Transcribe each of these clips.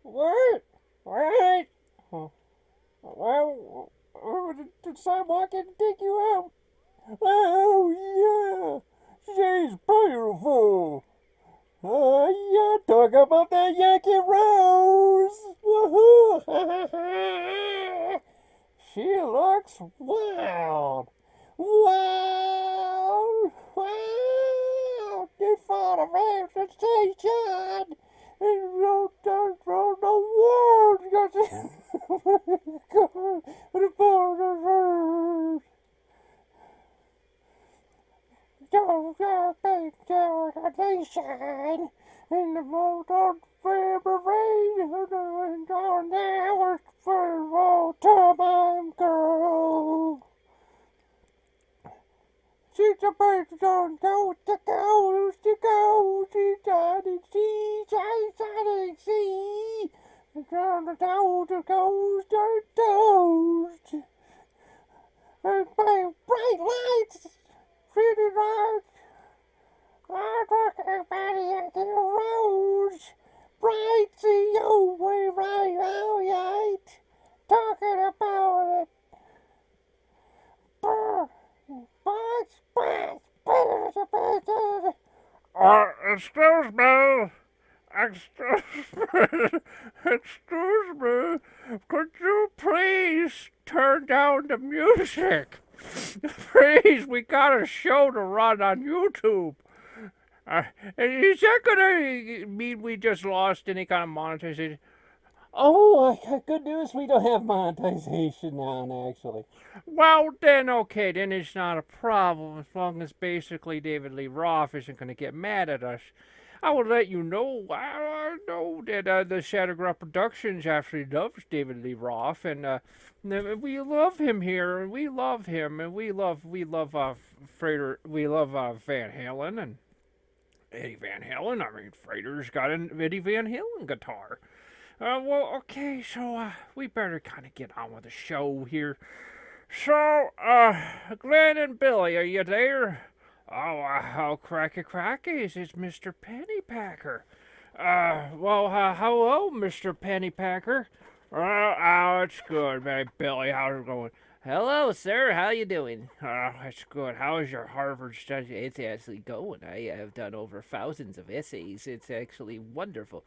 What? What? Well, did someone can take you out? Oh, yeah. She's beautiful. Yeah, talk about that Yankee Rose. Woohoo. She looks wild. Wild. Wild. You found a reputation. You don't know the world. Nation in the most on February and on hours for all time girl. She's a person on coast to coast to coast. She's shining sea, shining sea. From the coast to coast to coast. And bright lights, pretty lights. I'm talking about Yankee Rose. Bright CEO, way right, all right. Talking about it. Excuse me. Excuse me. Could you please turn down the music? Please, we got a show to run on YouTube. Is that gonna mean we just lost any kind of monetization? Oh, good news. We don't have monetization now, actually. Well, then, okay, then it's not a problem as long as basically David Lee Roth isn't going to get mad at us. I will let you know. I know that the Shatterground Productions actually loves David Lee Roth, and we love him here, and we love him, and we love Frater, we love Van Halen and Eddie Van Halen. I mean, Frater's got an Eddie Van Halen guitar. Well, okay, so we better kind of get on with the show here. So, Glenn and Billy, are you there? Oh, cracky crackies, it's Mr. Pennypacker. Hello, Mr. Pennypacker. It's good, man. Billy, how's it going? Hello, sir. How you doing? It's good. How is your Harvard study? It's actually going. I have done over thousands of essays. It's actually wonderful.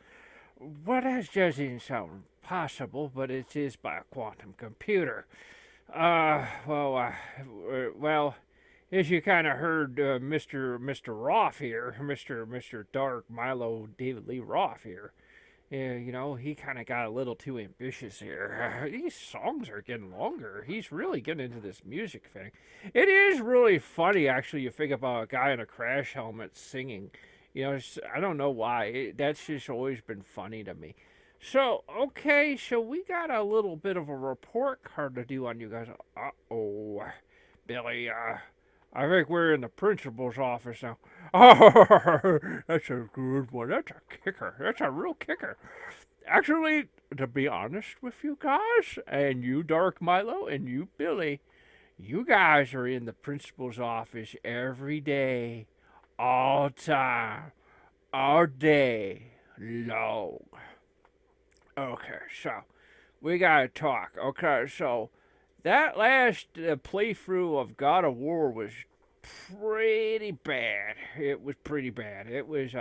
Well, that doesn't sound possible, but it is by a quantum computer. Well, as you kind of heard, Mr. Roth here, Mr. Dark Milo David Lee Roth here. He kind of got a little too ambitious here. These songs are getting longer. He's really getting into this music thing. It is really funny, actually. You think about a guy in a crash helmet singing. I don't know why. That's just always been funny to me. So, okay, so we got a little bit of a report card to do on you guys. Uh-oh, Billy, I think we're in the principal's office now. Oh, that's a good one. That's a kicker. That's a real kicker. Actually, to be honest with you guys, and you, Dark Milo, and you, Billy, you guys are in the principal's office every day, all time, all day long. Okay, so we gotta talk. Okay, so that last playthrough of God of War was pretty bad. It was pretty bad. It was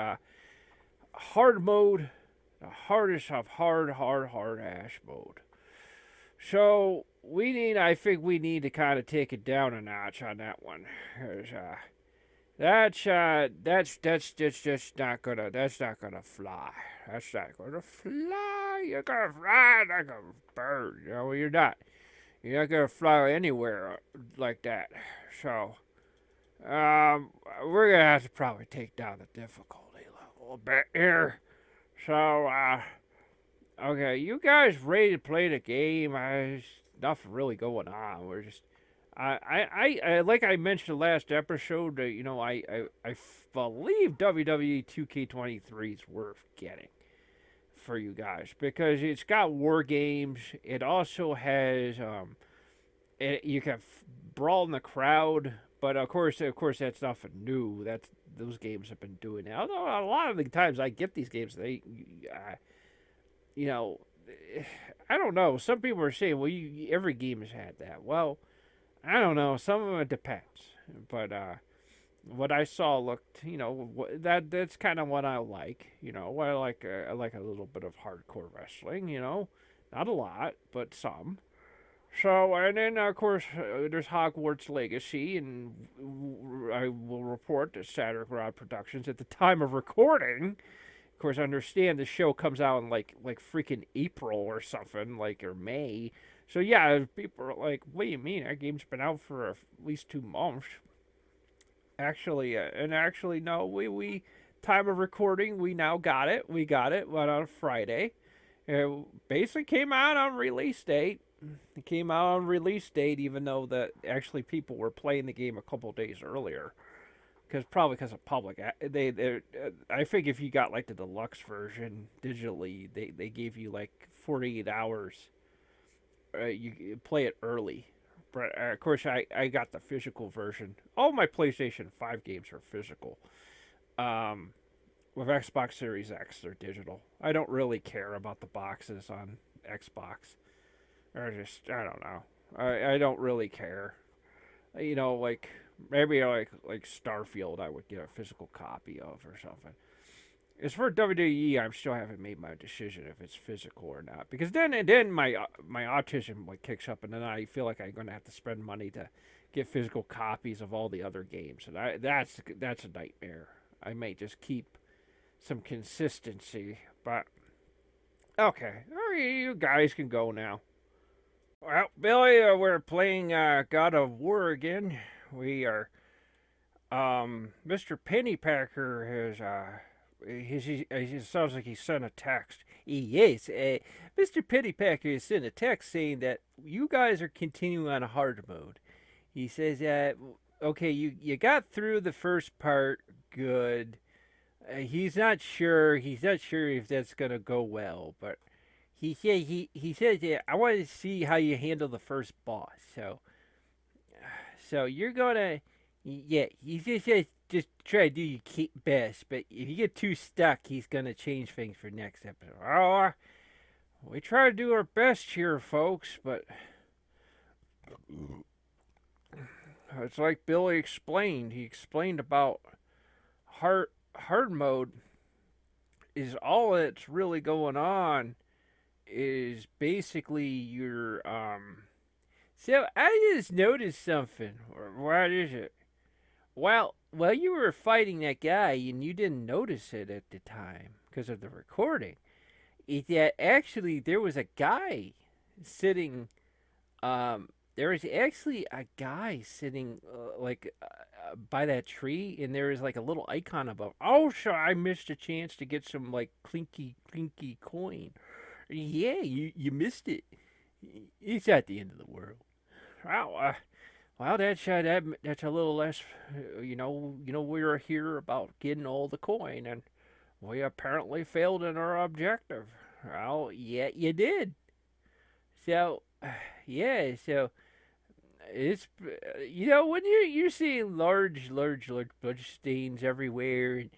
hard mode, the hardest of hard ass mode. So I think we need to kind of take it down a notch on that one. 'Cause, that's just not gonna fly. That's not gonna fly. You're gonna fly like a bird. You're not. You're not gonna fly anywhere like that. So, we're gonna have to probably take down the difficulty level a bit here. So, okay, you guys ready to play the game? There's nothing really going on. We're just I like I mentioned last episode, I believe WWE 2K23 is worth getting for you guys because it's got war games. It also has you can brawl in the crowd, But of course, that's nothing new. That's those games have been doing it. Although a lot of the times I get these games, you know, I don't know. Some people are saying, well, every game has had that. Well, I don't know. Some of them it depends. But what I saw looked, that's kind of what I like. What I like a little bit of hardcore wrestling. Not a lot, but some. So, and then of course there's Hogwarts Legacy, and I will report that Saturday Rod Productions at the time of recording. Of course, I understand the show comes out in like freaking April or something, or May. So yeah, people are like, "What do you mean? That game's been out for at least 2 months." Actually, no. We time of recording, we now got it. We got it. Went on Friday. It basically came out on release date. It came out on release date, even though that actually people were playing the game a couple days earlier, because of public. I think if you got like the deluxe version digitally, they gave you like 48 hours. You play it early, but of course I got the physical version. All my PlayStation 5 games are physical. Um, with Xbox Series X, they're digital. I don't really care about the boxes on Xbox. I don't know. I don't really care. Like maybe like Starfield, I would get a physical copy of or something. As for WWE, I still haven't made my decision if it's physical or not, because then my autism like kicks up, and then I feel like I'm gonna have to spend money to get physical copies of all the other games, and that's a nightmare. I may just keep some consistency, but okay, all right, you guys can go now. Well, Billy, we're playing God of War again. We are. Mr. Pennypacker has. He sounds like he sent a text. Yes, Mr. Pennypacker has sent a text saying that you guys are continuing on hard mode. He says that okay, you got through the first part, good. He's not sure. He's not sure if that's gonna go well, but he says yeah, I want to see how you handle the first boss. So you're gonna yeah. He just says just try to do your best, but if you get too stuck, he's gonna change things for next episode. Oh, we try to do our best here, folks, but it's like Billy explained. He explained about hard mode is all that's really going on is basically your so I just noticed something. What is it? Well, you were fighting that guy and you didn't notice it at the time because of the recording. Is that actually there was a guy sitting there was actually a guy sitting by that tree, and there was like a little icon above. Oh, so I missed a chance to get some like clinky coin. Yeah, you missed it. It's at the end of the world. Wow. Well, that's a little less. We were here about getting all the coin, and we apparently failed in our objective. Well, yeah, you did. So, yeah, so it's when you're seeing large blood stains everywhere, and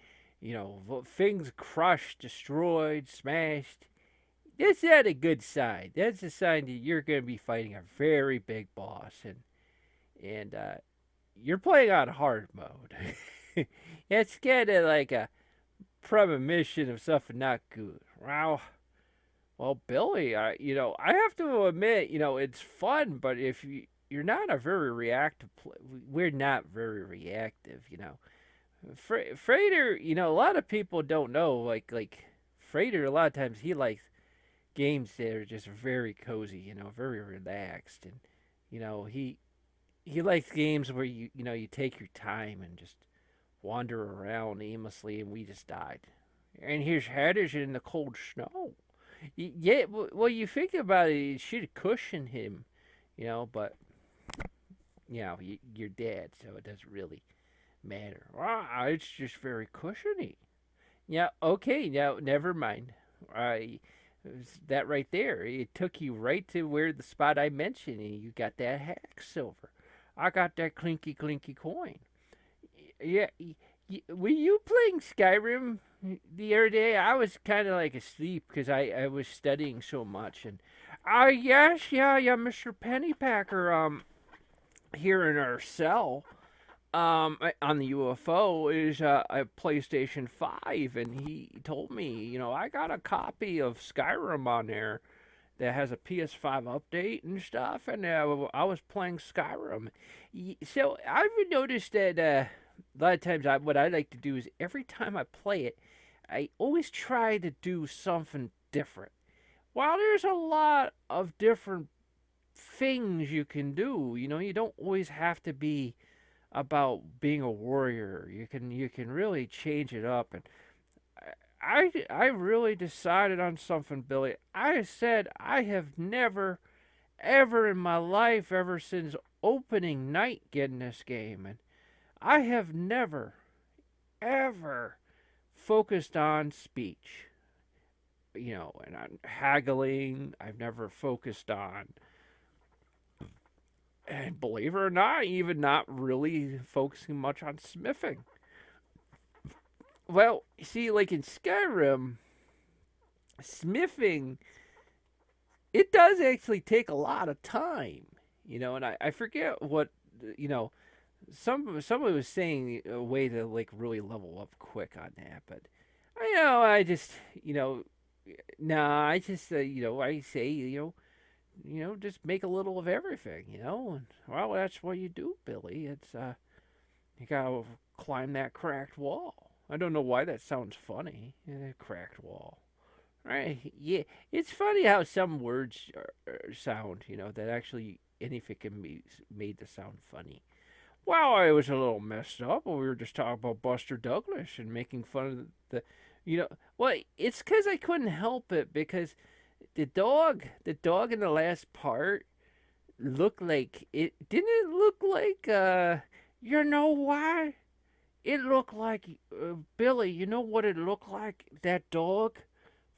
things crushed, destroyed, smashed. That's not a good sign. That's a sign that you're going to be fighting a very big boss, and you're playing on hard mode. It's kind of like a premonition of something not good. Well, Billy, I have to admit, it's fun, but if you're not a very reactive, we're not very reactive, Frater, a lot of people don't know, like Frater, a lot of times he likes games that are just very cozy, very relaxed, and he likes games where you take your time and just wander around aimlessly, and we just died. And his head is in the cold snow. Yeah, well, you think about it, it should cushion him, but you're dead, so it doesn't really matter. It's just very cushiony. Yeah, okay, now never mind. That right there, it took you right to where the spot I mentioned, and you got that hack silver. I got that clinky clinky coin. Yeah, were you playing Skyrim the other day? I was kind of like asleep because I was studying so much. And yes, yeah, Mr. Pennypacker, here in our cell, on the UFO is a PlayStation 5, and he told me, I got a copy of Skyrim on there that has a PS5 update and stuff, and I was playing Skyrim. So I've noticed that a lot of times what I like to do is every time I play it, I always try to do something different. While there's a lot of different things you can do, you don't always have to be about being a warrior. You can really change it up. And I really decided on something, Billy. I said I have never ever in my life, ever since opening night, getting this game, and I have never ever focused on speech. And on haggling. I've never focused on, and believe it or not, even not really focusing much on smithing. Well, see, like in Skyrim, smithing, it does actually take a lot of time, and I forget what, you know, somebody was saying a way to like really level up quick on that, but I just, nah, I just, I say, just make a little of everything, and well, that's what you do, Billy. It's, you gotta climb that cracked wall. I don't know why that sounds funny, cracked wall. Right. Yeah. It's funny how some words sound, that actually anything can be made to sound funny. Well, I was a little messed up when we were just talking about Buster Douglas and making fun of well, it's because I couldn't help it because the dog in the last part looked like it, didn't it look like, you know why? It looked like, Billy, you know what it looked like? That dog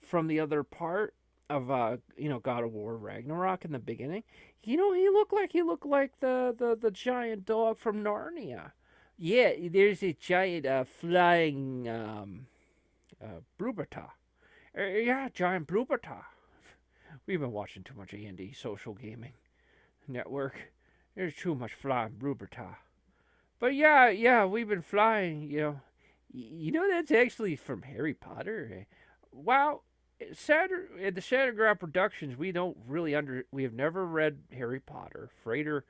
from the other part of God of War Ragnarok in the beginning. He looked like the giant dog from Narnia. Yeah, there's a giant flying Bluberta. Yeah, giant Bluberta. We've been watching too much Andy Social Gaming Network. There's too much flying Bluberta. But yeah, we've been flying. That's actually from Harry Potter. Wow, at the Shatterground Productions, we don't really we have never read Harry Potter. Frater,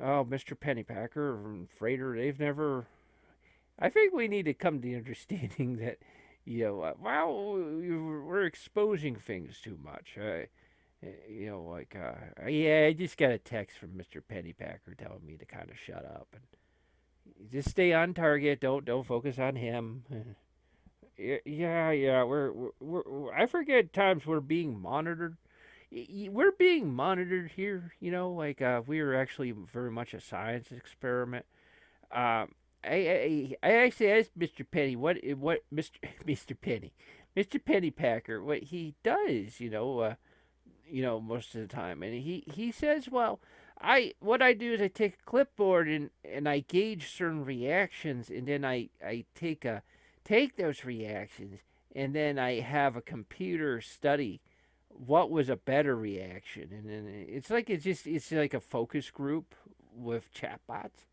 oh, Mr. Pennypacker and Frater, they've never. I think we need to come to the understanding that, we're exposing things too much. Yeah, I just got a text from Mr. Pennypacker telling me to kind of shut up and just stay on target. Don't focus on him. Yeah. I forget times we're being monitored. We're being monitored here. We are actually very much a science experiment. I actually asked Mr. Penny what Mr. Mr. Penny, Mr. Pennypacker, what he does. Most of the time, and he says, well, what I do is I take a clipboard and I gauge certain reactions, and then I take those reactions, and then I have a computer study what was a better reaction, and then it's like a focus group with chatbots.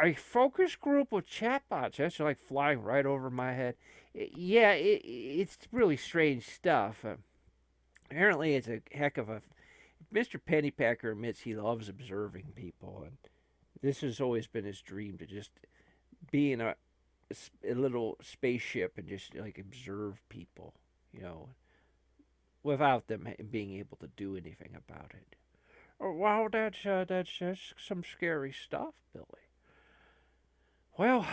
A focus group with chatbots. That's like flying right over my head. Yeah, it's really strange stuff. Apparently, it's a heck of a. Mr. Pennypacker admits he loves observing people, and this has always been his dream to just be in a little spaceship and just like observe people, without them being able to do anything about it. Oh, wow, that's some scary stuff, Billy. Well,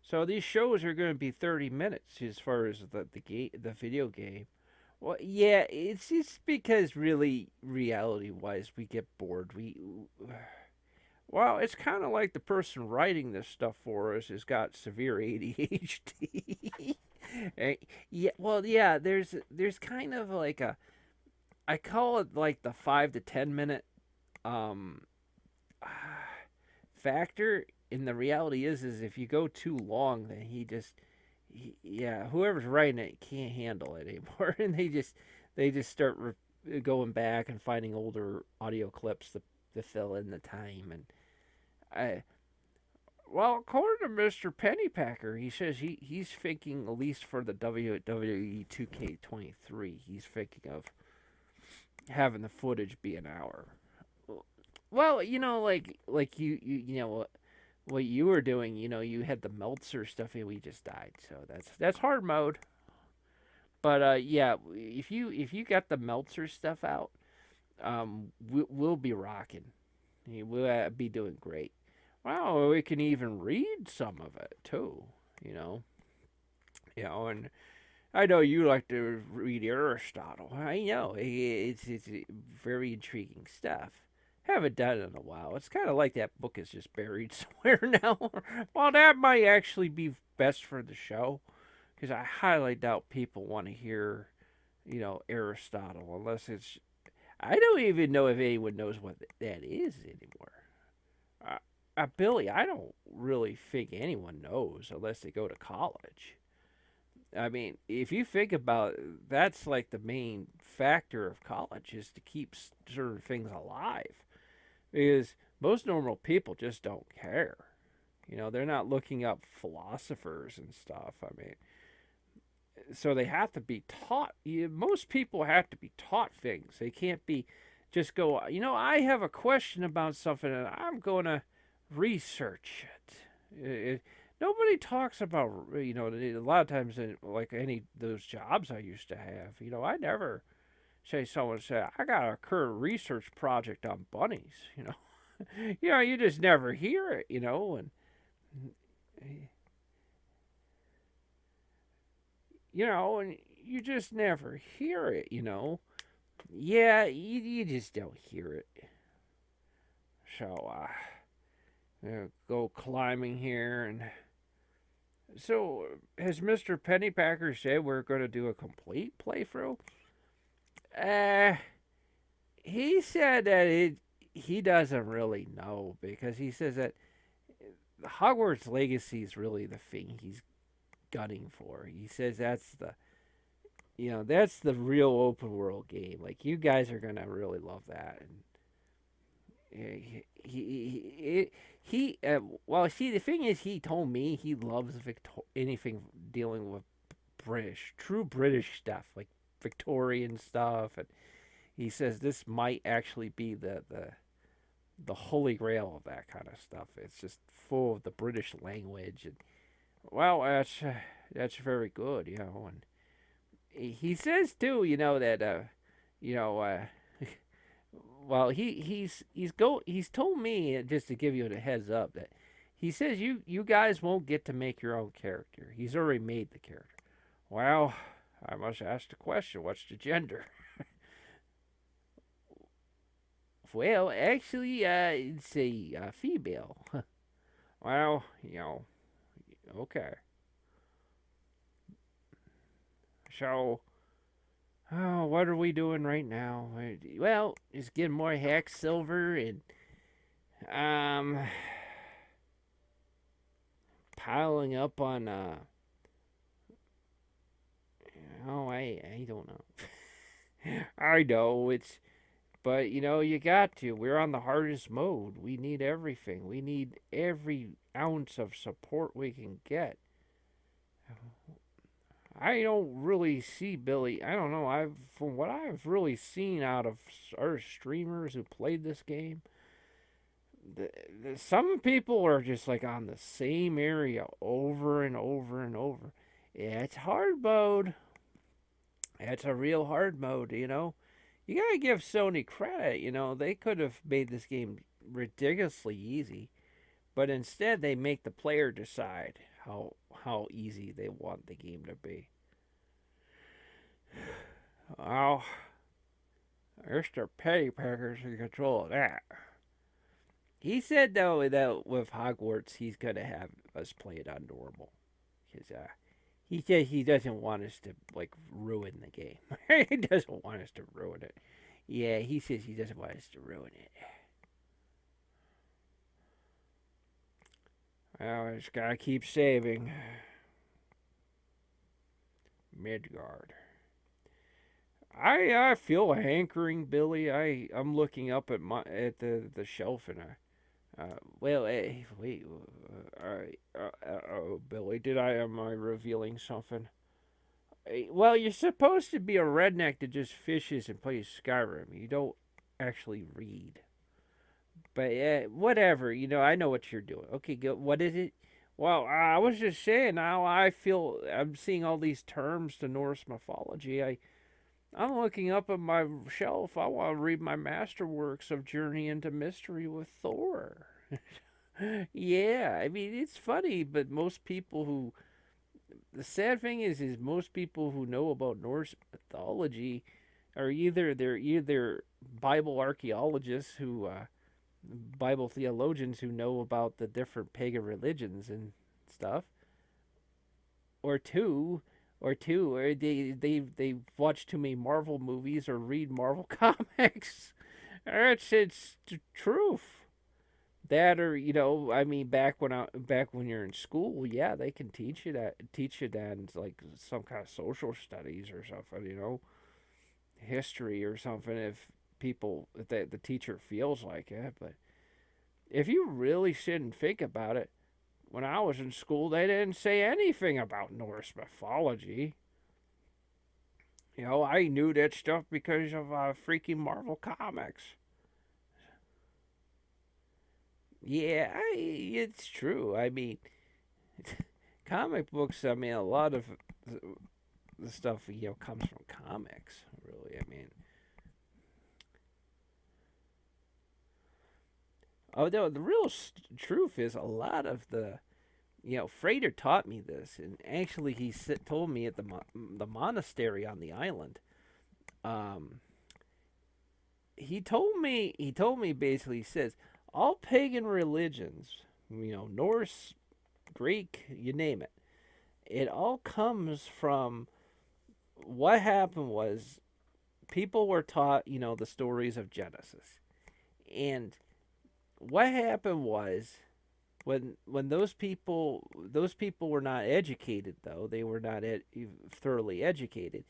so these shows are going to be 30 minutes as far as the video game. Well, yeah, it's just because really, reality-wise, we get bored. Well, it's kind of like the person writing this stuff for us has got severe ADHD. Yeah, well, yeah. There's kind of like I call it like the 5 to 10 minute factor. And the reality is if you go too long, then yeah, whoever's writing it can't handle it anymore, and they just start going back and finding older audio clips to fill in the time. And I, well, according to Mr. Pennypacker, he says he's thinking, at least for the WWE 2K23, he's thinking of having the footage be an hour. Well, like you know what you were doing. You had the Meltzer stuff, and we just died. So that's hard mode. But yeah, if you got the Meltzer stuff out, we'll be rocking. We'll be doing great. Well, we can even read some of it too. You know, and I know you like to read Aristotle. I know it's very intriguing stuff. Haven't done it in a while. It's kind of like that book is just buried somewhere now. Well, that might actually be best for the show, because I highly doubt people want to hear, Aristotle, unless it's. I don't even know if anyone knows what that is anymore. Billy, I don't really think anyone knows unless they go to college. I mean, if you think about it, that's like the main factor of college, is to keep certain things alive. Because most normal people just don't care. They're not looking up philosophers and stuff. I mean, so they have to be taught. Most people have to be taught things. They can't be just go, I have a question about something and I'm going to research it. Nobody talks about, a lot of times, like any of those jobs I used to have, I never someone say, I got a current research project on bunnies. You just never hear it, and and you just never hear it. Yeah, you just don't hear it. So, go climbing here. And so, has Mr. Pennypacker said we're going to do a complete playthrough? Uh, he said that he doesn't really know, because he says that Hogwarts Legacy is really the thing he's gunning for. He says that's the real open world game. Like, you guys are gonna really love that. And well, see, the thing is, he told me he loves anything dealing with true British stuff, like Victorian stuff, and he says this might actually be the holy grail of that kind of stuff. It's just full of the British language, and well, that's very good, And he says too, that well, he's told me, just to give you a heads up, that he says you guys won't get to make your own character. He's already made the character. Well, I must ask the question: what's the gender? Well, actually, it's a female. Well, okay. So, what are we doing right now? Well, just getting more hex silver and piling up on I don't know. I know it's. But, you got to. We're on the hardest mode. We need everything. We need every ounce of support we can get. I don't really see Billy. I don't know. From what I've really seen out of our streamers who played this game, some people are just like on the same area over and over and over. Yeah, it's hard mode. It's a real hard mode, You gotta give Sony credit, they could have made this game ridiculously easy, but instead they make the player decide how easy they want the game to be. Oh, Mr. Pennypacker's in control of that. He said though that with Hogwarts he's gonna have us play it on normal, because he says he doesn't want us to ruin the game. He doesn't want us to ruin it. Yeah, he says he doesn't want us to ruin it. I just gotta keep saving. Midgard. I feel a hankering, Billy. I'm looking up at the shelf and well, hey, wait, all right, oh, Billy, am I revealing something? Well, you're supposed to be a redneck that just fishes and plays Skyrim. You don't actually read. But whatever, I know what you're doing. Okay, go. What is it? Well, I was just saying now I feel I'm seeing all these terms to Norse mythology. I'm looking up at my shelf. I want to read my masterworks of Journey into Mystery with Thor. Yeah, I mean it's funny, but most people who the sad thing is most people who know about Norse mythology are either Bible archaeologists who Bible theologians who know about the different pagan religions and stuff, or or they watch too many Marvel movies or read Marvel comics. It's the truth. That or I mean, back when you're in school, yeah, they can teach you that in like some kind of social studies or something, history or something if the teacher feels like it. But if you really sit and think about it, when I was in school, they didn't say anything about Norse mythology. I knew that stuff because of freaking Marvel comics. Yeah, it's true. I mean, comic books. I mean, a lot of the stuff comes from comics. Really, I mean, oh no, the real truth is a lot of the Frater taught me this, and actually told me at the monastery on the island. Um, he told me basically, he says all pagan religions, Norse, Greek, you name it, it all comes from what happened was people were taught the stories of Genesis, and what happened was when those people were not educated, though they were not thoroughly educated,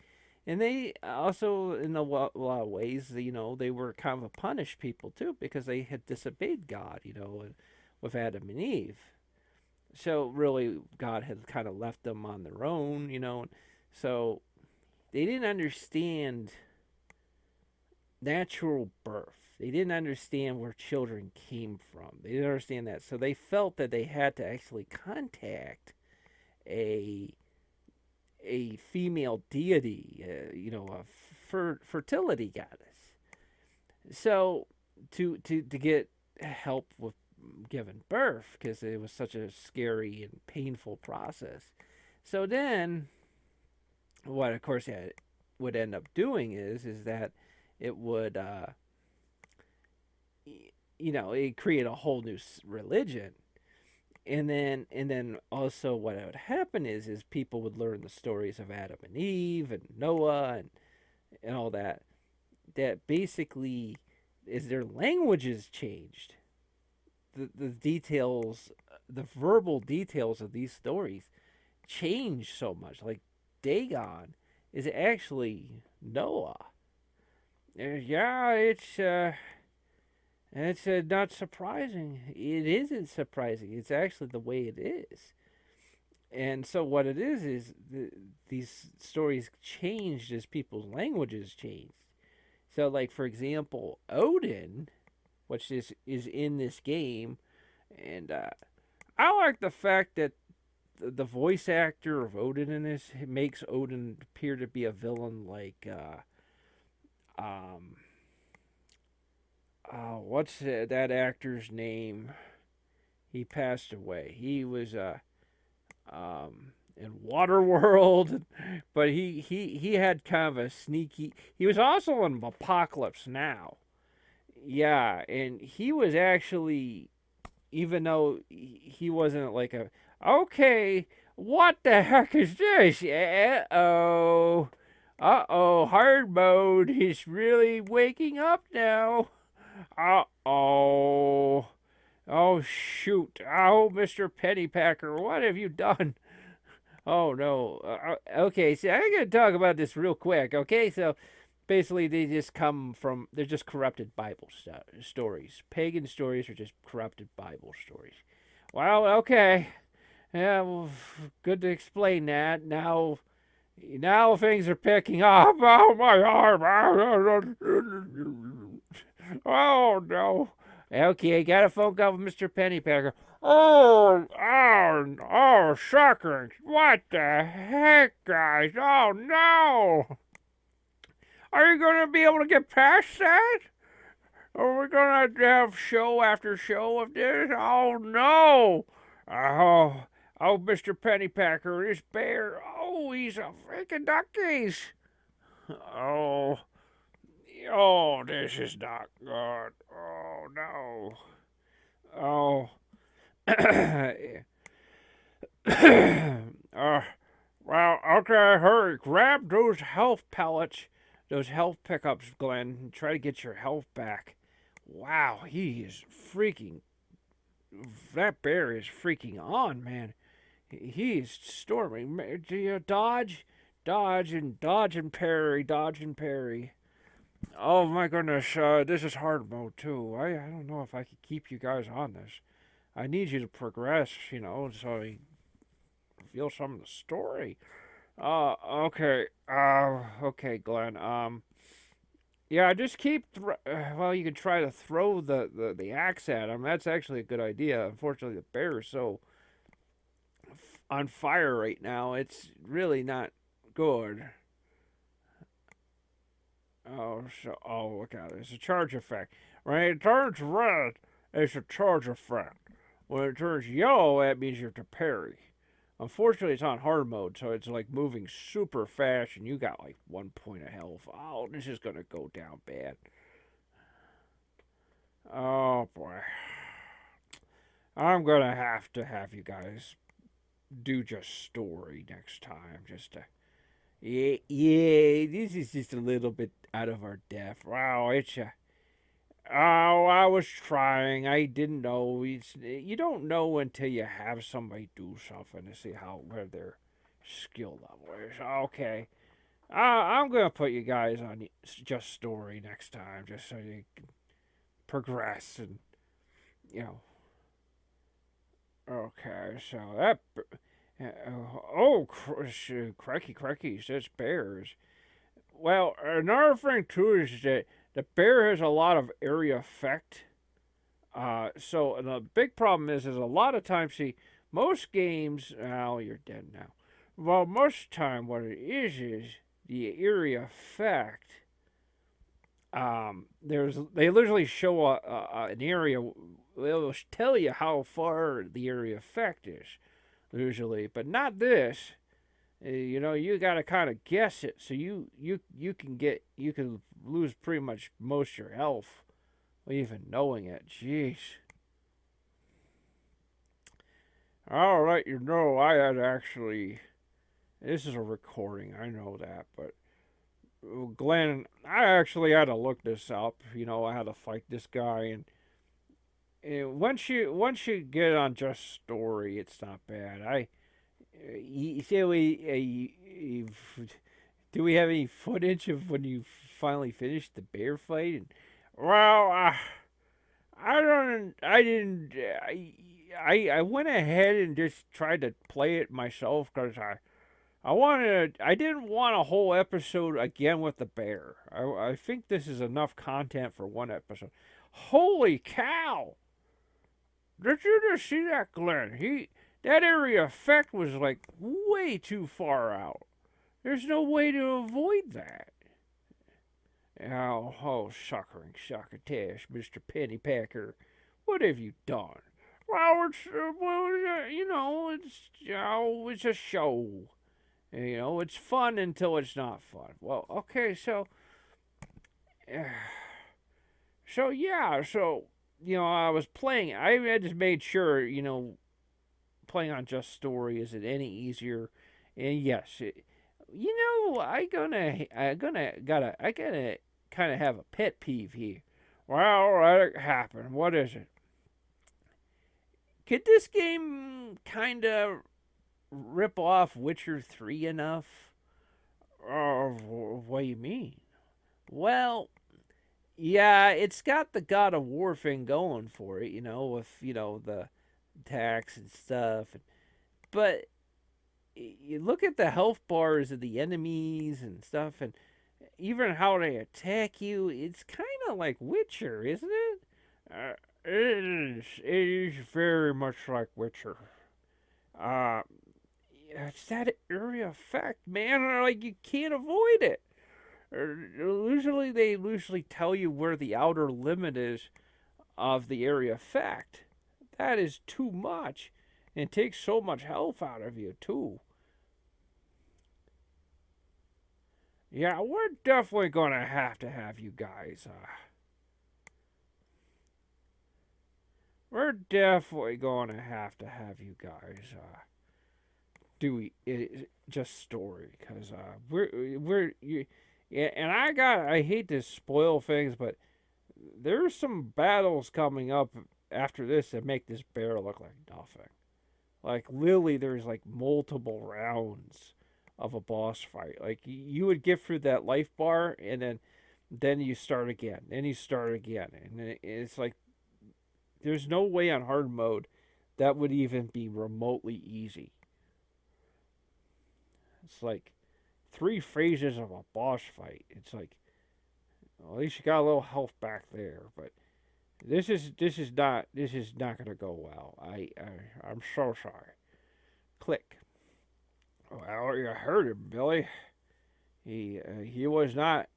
and they also in a lot of ways they were kind of a punished people too because they had disobeyed God, with Adam and Eve. So really God had kind of left them on their own, so they didn't understand natural birth. They didn't understand where children came from. They didn't understand that. So they felt that they had to actually contact a female deity, a fertility goddess. So to get help with giving birth because it was such a scary and painful process. So then, what of course it would end up doing is that it would it create a whole new religion, and then also what would happen is people would learn the stories of Adam and Eve and Noah and all that basically is their languages changed, the details, the verbal details of these stories change so much. Like Dagon is actually Noah. Yeah, it's not surprising. It isn't surprising. It's actually the way it is. And so what it is these stories changed as people's languages changed. So, like for example, Odin, which is in this game, and I like the fact that the voice actor of Odin in this makes Odin appear to be a villain like um what's that actor's name? He passed away. He was in Waterworld, but he had kind of a sneaky. He was also in Apocalypse Now. Yeah, and he was actually, even though he wasn't like a okay, what the heck is this? Uh oh, hard mode. He's really waking up now. Uh oh. Oh, shoot. Oh, Mr. Pennypacker, what have you done? Oh, no. Okay, so I'm going to talk about this real quick, okay? So basically, they're just corrupted Bible stories. Pagan stories are just corrupted Bible stories. Well, okay. Yeah, well, good to explain that. Now things are picking up. Oh, my arm. Oh, no. Okay, got a phone call with Mr. Pennypacker. Shocking. What the heck, guys? Oh, no. Are you going to be able to get past that? Are we going to have show after show of this? Oh, no. Oh, Mr. Pennypacker, this bear. Oh, he's a freaking duckies. Oh, this is not good. Oh, no. Oh. Well, okay, hurry. Grab those health pellets, those health pickups, Glenn, and try to get your health back. Wow, he is freaking. That bear is freaking on, man. He is storming. Do you dodge? Dodge and parry, dodge and parry. Oh my goodness, this is hard mode too. I don't know if I could keep you guys on this. I need you to progress, so I feel some of the story. Okay. Okay, Glenn. Yeah, just well, you can try to throw the axe at him. That's actually a good idea. Unfortunately, the bear is so on fire right now. It's really not good. Look at it. It's a charge effect. When it turns red, it's a charge effect. When it turns yellow, that means you're to parry. Unfortunately, it's on hard mode, so it's like moving super fast, and you got like 1 point of health. Oh, this is gonna go down bad. Oh boy, I'm gonna have to have you guys do just story next time, just to. Yeah, this is just a little bit out of our depth. Wow, Oh, I was trying. I didn't know. You don't know until you have somebody do something to see where their skill level is. Okay, I'm gonna put you guys on just story next time, just so you can progress and you know. Okay, so that. Crikey, says bears. Well, another thing too is that the bear has a lot of area effect. So the big problem is a lot of times, see, most games, oh, you're dead now. Well, most time what it is the area effect. They literally show an area. They'll tell you how far the area effect is, usually, but not this. You got to kind of guess it, so you can lose pretty much most of your health, even knowing it. Jeez. All right, I had actually. This is a recording, I know that, but Glenn, I actually had to look this up. I had to fight this guy, and once you get on just story, it's not bad. Do we have any footage of when you finally finished the bear fight? Well, I don't. I didn't. I went ahead and just tried to play it myself because I didn't want a whole episode again with the bear. I think this is enough content for one episode. Holy cow! Did you just see that, Glenn? That area effect was like way too far out. There's no way to avoid that. Succotash, Mr. Pennypacker. What have you done? Well, it's a show. It's fun until it's not fun. Well, okay, so yeah, I was playing. I just made sure, playing on Just Story isn't any easier. And yes, I gotta kind of have a pet peeve here. Well, let it happen. What is it? Could this game kind of rip off Witcher 3 enough? What do you mean? Well, yeah, it's got the God of War thing going for it, with, the attacks and stuff. But you look at the health bars of the enemies and stuff, and even how they attack you, it's kind of like Witcher, isn't it? It is very much like Witcher. Uh, it's that area effect, man. Like, you can't avoid it. They usually tell you where the outer limit is of the area effect. That is too much. And it takes so much health out of you, too. Yeah, we're definitely going to have you guys. We're definitely going to have you guys do just story, because we're you, yeah, and I hate to spoil things, but there's some battles coming up after this that make this bear look like nothing. Like, literally, there's like multiple rounds of a boss fight. Like, you would get through that life bar, and then you start again, then you start again, and it's like there's no way on hard mode that would even be remotely easy. It's like 3 phases of a boss fight. It's like, well, at least you got a little health back there, but this is not gonna go well. I'm so sorry. Click. Well, you heard him, Billy. He was not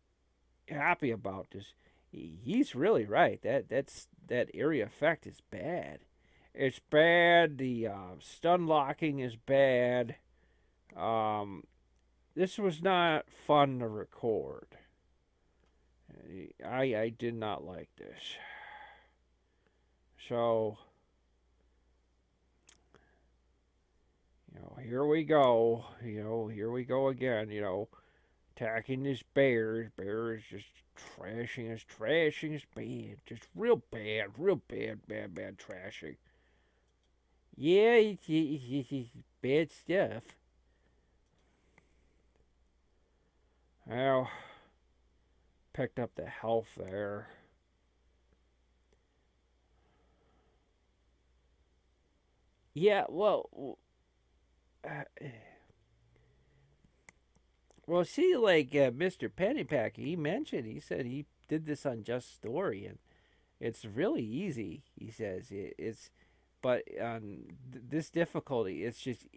happy about this. He's really right. That area effect is bad. It's bad. The stun locking is bad. Um, this was not fun to record. I did not like this. So, here we go. Here we go again. Attacking this bear. Bear is just trashing us. Trashing is bad. Just real bad. Real bad, bad, bad trashing. Yeah, it's bad stuff. Well, picked up the health there. Yeah, well, see, like Mr. Pennypacker, he said he did this on Just Story, and it's really easy. He says but on this difficulty, it's just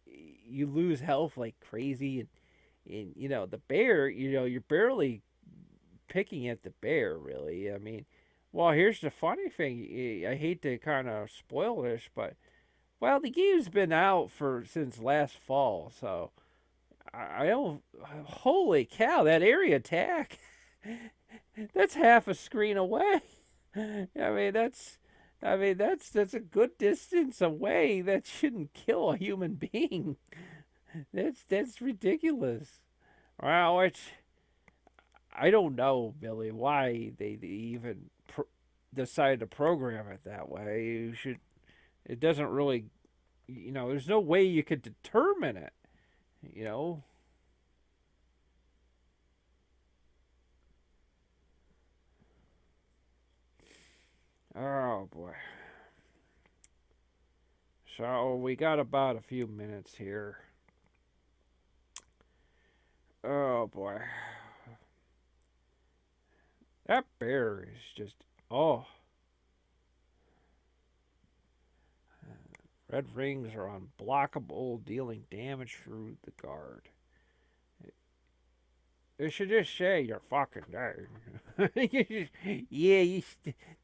you lose health like crazy, and the bear, you're barely picking at the bear, really. I mean, well, here's the funny thing. I hate to kind of spoil this, but well, the game's been out since last fall, so I don't. Holy cow! That area attack. That's half a screen away. I mean, that's a good distance away. That shouldn't kill a human being. That's ridiculous. Well, I don't know, Billy, why they even decide to program it that way. You should. It doesn't really, there's no way you could determine it. You know. Oh boy. So we got about a few minutes here. Oh boy. That bear is just, oh. Red rings are unblockable, dealing damage through the guard. It should just say you're fucking dead. Yeah,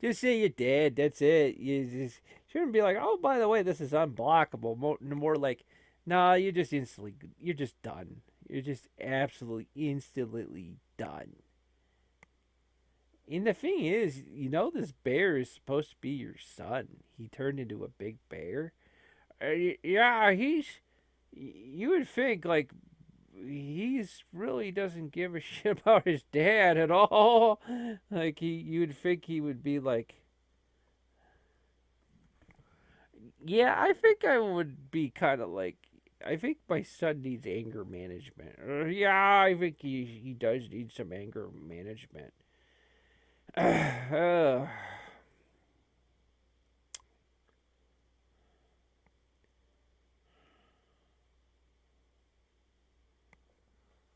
just say you're dead. That's it. You just shouldn't be like, oh, by the way, this is unblockable. More like, nah, you're just done. You're just absolutely instantly done. And the thing is, this bear is supposed to be your son. He turned into a big bear. Yeah, you would think, like, he's really doesn't give a shit about his dad at all. Like, you would think he would be like, Yeah, I think I would be kind of like. I think my son needs anger management. Yeah, I think he does need some anger management. uh,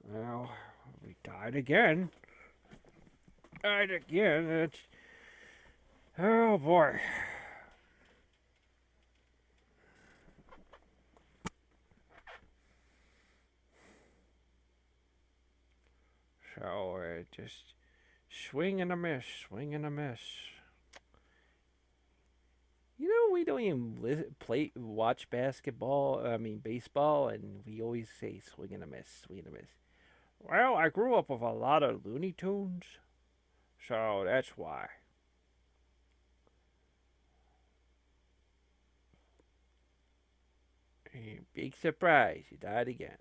well, we died again. Died again. It's oh boy. So just swing and a miss, swing and a miss. You know, we don't even watch basketball. I mean baseball, and we always say swing and a miss, swing and a miss. Well, I grew up with a lot of Looney Tunes, so that's why. Big surprise, he died again.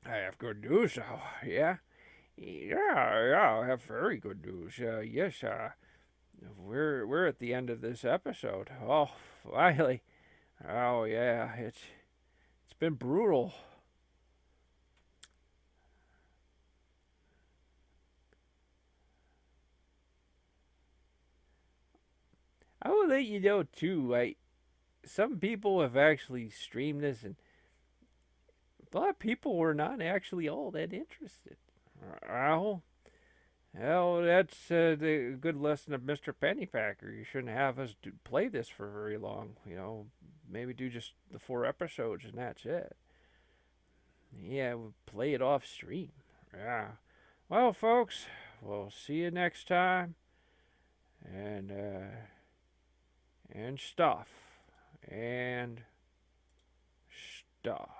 I have good news, though. Yeah, yeah. I have very good news. Yes, we're at the end of this episode. Oh, finally. Oh yeah, it's been brutal. I will let you know too. Some people have actually streamed this, and a lot of people were not actually all that interested. Well, well, that's the good lesson of Mr. Pennypacker. You shouldn't have us play this for very long. You know, maybe do just the 4 episodes and that's it. Yeah, we play it off stream. Yeah. Well, folks, we'll see you next time. And and stuff and stuff.